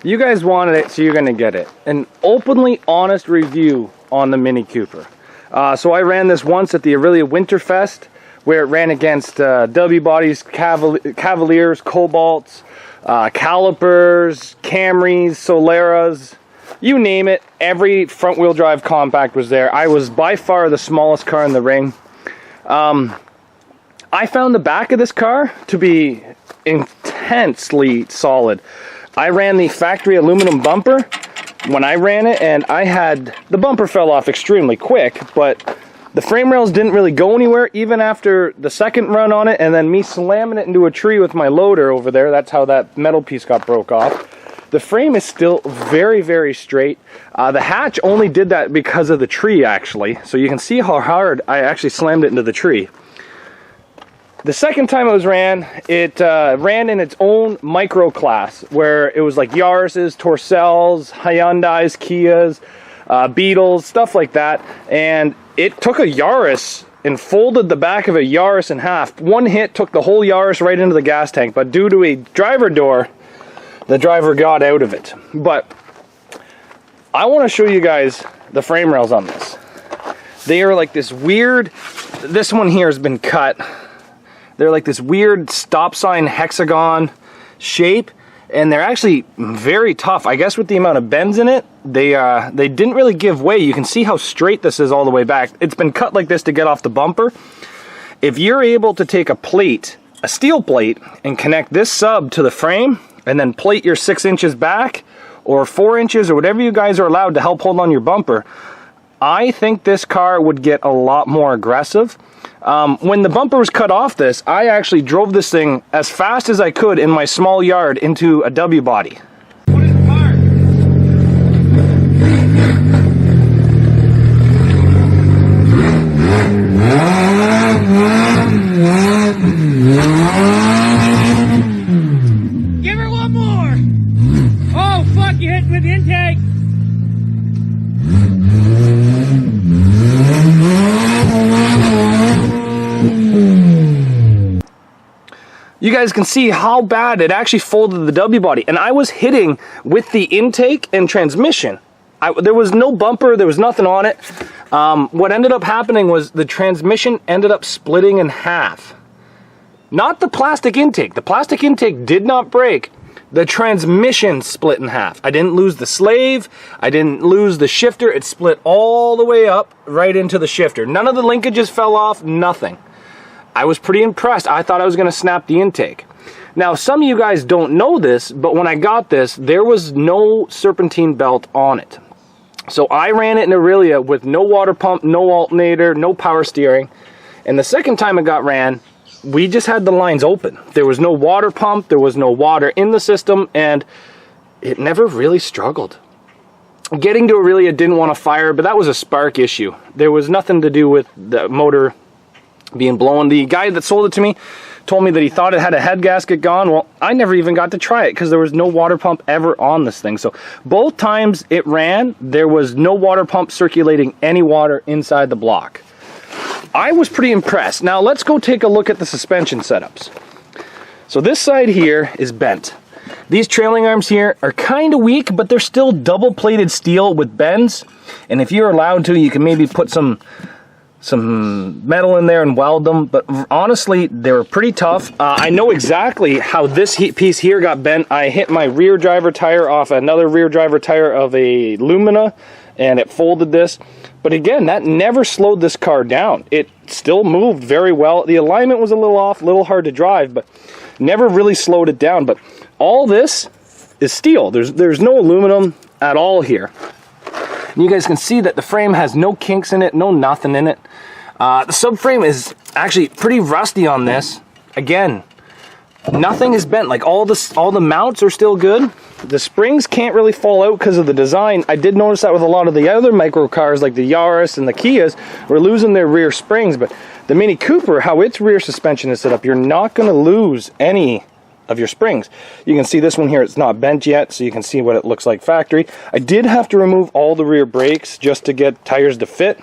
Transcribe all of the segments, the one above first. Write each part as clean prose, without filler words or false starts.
You guys wanted it, so you're gonna get it. An openly honest review on the Mini Cooper. So I ran this once at the Aurelia Winterfest, where it ran against W-bodies, Cavaliers, Cobalts, Calipers, Camrys, Soleras, you name it. Every front-wheel drive compact was there. I was by far the smallest car in the ring. I found the back of this car to be intensely solid. I ran the factory aluminum bumper when I ran it, and the bumper fell off extremely quick, but the frame rails didn't really go anywhere even after the second run on it, and then me slamming it into a tree with my loader over there. That's how that metal piece got broke off. The frame is still very, very straight. The hatch only did that because of the tree, actually, so you can see how hard I actually slammed it into the tree. The second time it was ran in its own micro class, where it was like Yaris's, Tercels, Hyundais, Kias, Beetles, stuff like that. And it took a Yaris and folded the back of a Yaris in half. One hit took the whole Yaris right into the gas tank, but due to a driver door, the driver got out of it. But I want to show you guys the frame rails on this. They are like this weird, this one here has been cut. They're like this weird stop sign hexagon shape, and they're actually very tough. I guess with the amount of bends in it, they didn't really give way. You can see how straight this is all the way back. It's been cut like this to get off the bumper. If you're able to take a plate, a steel plate, and connect this sub to the frame, and then plate your 6 inches back, or 4 inches, or whatever you guys are allowed to help hold on your bumper, I think this car would get a lot more aggressive. When the bumper was cut off this, I actually drove this thing as fast as I could in my small yard into a W body. What is the car? Give her one more! Oh fuck, you hit with the intake! You guys can see how bad it actually folded the W body, and I was hitting with the intake and transmission. There was no bumper, there was nothing on it. What ended up happening was the transmission ended up splitting in half. Not the plastic intake. The plastic intake did not break. The transmission split in half. I didn't lose the slave. I didn't lose the shifter. It split all the way up right into the shifter. None of the linkages fell off, nothing. I was pretty impressed. I thought I was going to snap the intake. Now, some of you guys don't know this, but when I got this, there was no serpentine belt on it. So I ran it in Aurelia with no water pump, no alternator, no power steering. And the second time it got ran, we just had the lines open. There was no water pump, there was no water in the system, and it never really struggled. Getting to Aurelia didn't want to fire, but that was a spark issue. There was nothing to do with the motor being blown. The guy that sold it to me told me that he thought it had a head gasket gone. Well, I never even got to try it because there was no water pump ever on this thing. So both times it ran, there was no water pump circulating any water inside the block. I was pretty impressed. Now let's go take a look at the suspension setups. So this side here is bent. These trailing arms here are kind of weak, but they're still double plated steel with bends. And if you're allowed to, you can maybe put some metal in there and weld them, but honestly, they were pretty tough. I know exactly how this piece here got bent. I hit my rear driver tire off another rear driver tire of a Lumina, and it folded this. But again, that never slowed this car down. It still moved very well. The alignment was a little off, a little hard to drive, but never really slowed it down. But all this is steel. There's no aluminum at all here. And you guys can see that the frame has no kinks in it, no nothing in it. The subframe is actually pretty rusty on this. Again, nothing is bent. Like all the mounts are still good. The springs can't really fall out because of the design. I did notice that with a lot of the other micro cars like the Yaris and the Kias were losing their rear springs, but the Mini Cooper, how its rear suspension is set up, you're not going to lose any of your springs. You can see this one here, it's not bent yet, so you can see what it looks like factory. I did have to remove all the rear brakes just to get tires to fit.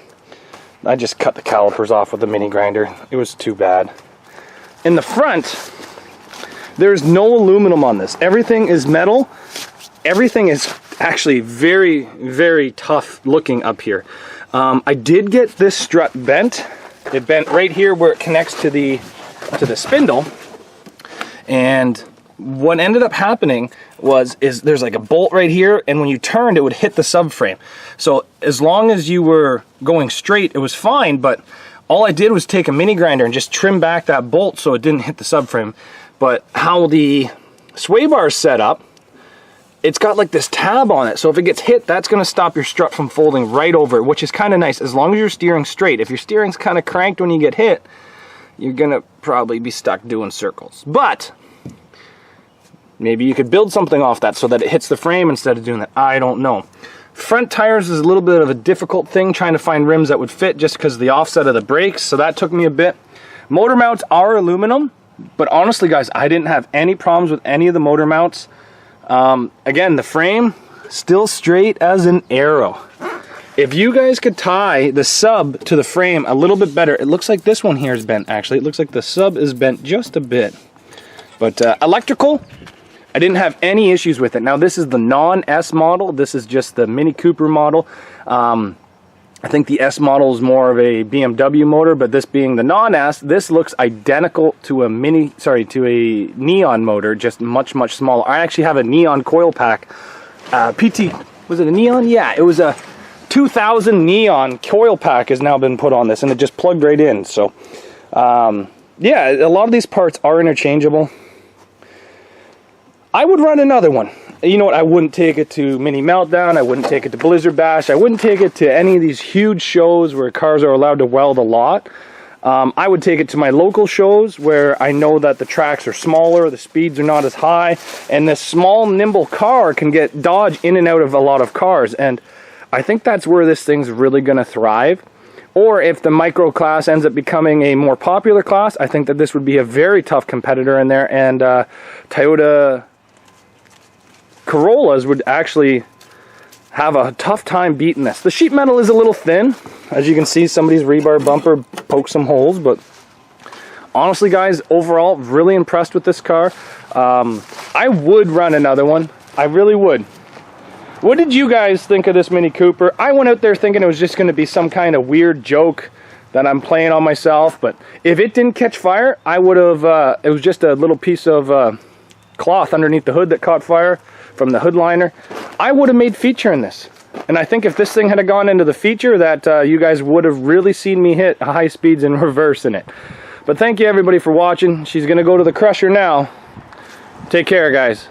I just cut the calipers off with the mini grinder. It was too bad. In the front, there's no aluminum on this. Everything is metal. everything is actually very, very tough looking up here. I did get this strut bent. It bent right here where it connects to the spindle. And what ended up happening is there's like a bolt right here, and when you turned, it would hit the subframe. So as long as you were going straight, it was fine, but all I did was take a mini grinder and just trim back that bolt so it didn't hit the subframe. But how the sway bar is set up, it's got like this tab on it, so if it gets hit, that's going to stop your strut from folding right over, which is kind of nice as long as you're steering straight. If your steering's kind of cranked when you get hit, you're going to probably be stuck doing circles. But maybe you could build something off that so that it hits the frame instead of doing that. I don't know. Front tires is a little bit of a difficult thing, trying to find rims that would fit just because of the offset of the brakes, so that took me a bit. Motor mounts are aluminum, but honestly guys, I didn't have any problems with any of the motor mounts. Again, the frame, still straight as an arrow. If you guys could tie the sub to the frame a little bit better, it looks like this one here is bent actually. It looks like the sub is bent just a bit. But electrical, I didn't have any issues with it. Now this is the non-S model. This is just the Mini Cooper model. I think the S model is more of a BMW motor, but this being the non-S, this looks identical to a neon motor, just much, much smaller. I actually have a neon coil pack. PT, was it a neon? Yeah, it was a 2000 neon coil pack has now been put on this, and it just plugged right in. So, yeah, a lot of these parts are interchangeable. I would run another one. You know what, I wouldn't take it to Mini Meltdown, I wouldn't take it to Blizzard Bash, I wouldn't take it to any of these huge shows where cars are allowed to weld a lot. I would take it to my local shows where I know that the tracks are smaller, the speeds are not as high, and this small, nimble car can get dodge in and out of a lot of cars, and I think that's where this thing's really going to thrive. Or if the micro class ends up becoming a more popular class, I think that this would be a very tough competitor in there, and Toyota Corollas would actually have a tough time beating this. The sheet metal is a little thin. As you can see, somebody's rebar bumper poked some holes, but honestly guys, overall, really impressed with this car. I would run another one. I really would. What did you guys think of this Mini Cooper? I went out there thinking it was just going to be some kind of weird joke that I'm playing on myself, but if it didn't catch fire, I would have, it was just a little piece of cloth underneath the hood that caught fire from the hood liner. I would have made feature in this, and I think if this thing had gone into the feature, that you guys would have really seen me hit high speeds in reverse in it. But thank you everybody for watching. She's gonna go to the crusher now. Take care guys.